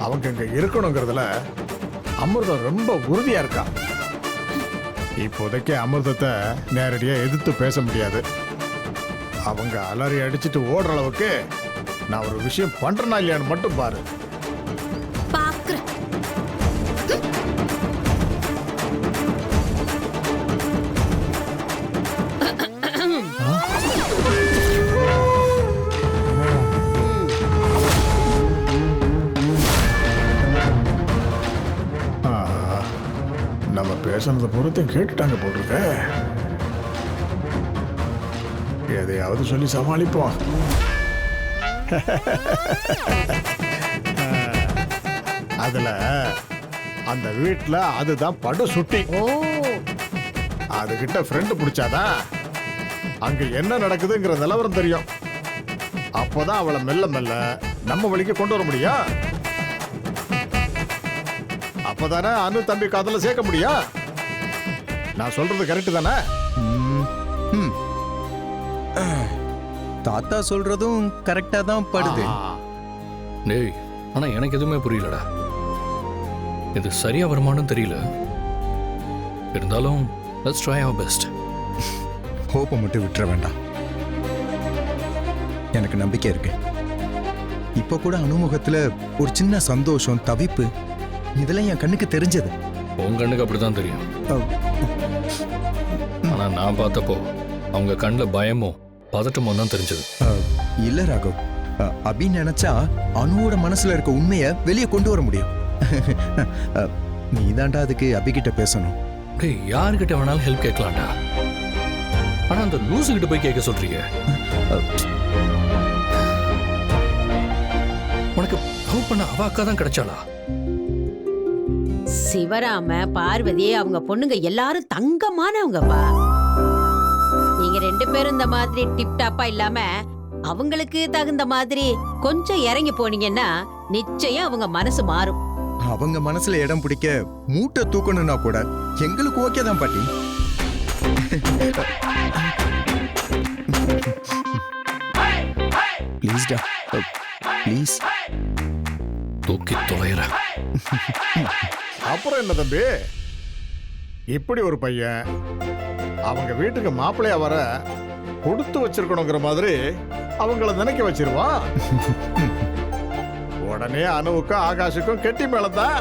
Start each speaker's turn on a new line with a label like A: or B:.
A: அவங்க இங்க இருக்கணுங்கிறதுல அமிர்தம் ரொம்ப உறுதியா இருக்கா. இப்போதைக்கு அமிர்தத்தை நேரடியா எதிர்த்து பேச முடியாது. அவங்க அலறி அடிச்சுட்டு ஓடுற அளவுக்கு நான் ஒரு விஷயம் பண்றேனா இல்லையான்னு மட்டும் பாரு.
B: பாக்குறேன்.
A: நம்ம பேசுனது பொறுத்தையும் கேட்டுட்டாங்க போட்டிருக்க. எதையாவது சொல்லி சமாளிப்போம். அதுல அந்த வீட்டுல அதுதான் படு சுட்டி.
B: ஓ,
A: அதுகிட்ட ஃப்ரெண்டு பிடிச்சாதான் அங்க என்ன நடக்குதுங்கிற நிலவரம் தெரியும். அப்போதான் அவளை மெல்ல மெல்ல நம்ம வழிக்கு கொண்டு வர முடியும். அப்பதானே அனு தம்பி காதல சேர்க்க முடியும். நான் சொல்றது கரெக்ட் தானே?
C: தாத்தா சொல்றதும் கரெக்டா தான் படுது.
D: டேய், ஆனா எனக்கு எதுவுமே புரியலடா. இது சரியா வருமானம் தெரியல. இருந்தாலும் லெட்ஸ் ட்ரை आवर பெஸ்ட்.
C: ஹோப்பை மட்டும் விட்டுற வேண்டாம். எனக்கு நம்பிக்கை இருக்கு. இப்ப கூட அனுமுகத்துல ஒரு சின்ன சந்தோஷம், தவிப்பு, இதெல்லாம் என் கண்ணுக்கு தெரிஞ்சது.
D: உன் கண்ணுக்கு அப்படிதான் தெரியும். ஆனா நான் பார்த்தப்போ அவங்க கண்ணில் பயமும் பதட்டமும் தான் தெரிஞ்சது.
C: இல்ல ராகவ், அபி நினைச்சா அனுவோட மனசுல இருக்க உண்மைய வெளியே கொண்டு வர முடியும். நீ தாண்டா அதுக்கு அபி கிட்ட பேசணும்.
D: டேய், யாருக்கிட்ட வேணாலும் ஹெல்ப் கேட்கலாம்டா. ஆனா அந்த லூசு கிட்ட போய் கேட்க சொல்றீங்க. உனக்கு லவ் பண்ண அவ அக்கா தான் கிடைச்சாளா?
B: சிவராம பார்வதி அவங்க பொண்ணுங்க எல்லாரும் தங்கமானவங்கப்பா. நீங்க 2 பேரும் இந்த மாதிரி டிப் டாப்பா இல்லாம அவங்களுக்கு தகுந்த மாதிரி கொஞ்சம் இறங்கி போனீங்கன்னா நிச்சயம் அவங்க மனசு மாறும்.
C: அவங்க மனசுல இடம் பிடிக்க மூட்டை தூக்கணும்னா கூட எங்களுக்கு ஓகே தான் பாட்டி. ப்ளீஸ்டா, ப்ளீஸ்.
D: தூக்கி தொலைற.
A: அப்புறம் என்ன தம்பி, இப்படி ஒரு பையன் அவங்க வீட்டுக்கு மாப்பிள்ளையா வர கொடுத்து வச்சிருக்கணுங்கிற மாதிரி அவங்கள நினைக்க வச்சிருவான். உடனே அனுவுக்கும் ஆகாஷுக்கும் கெட்டி மேலதான்.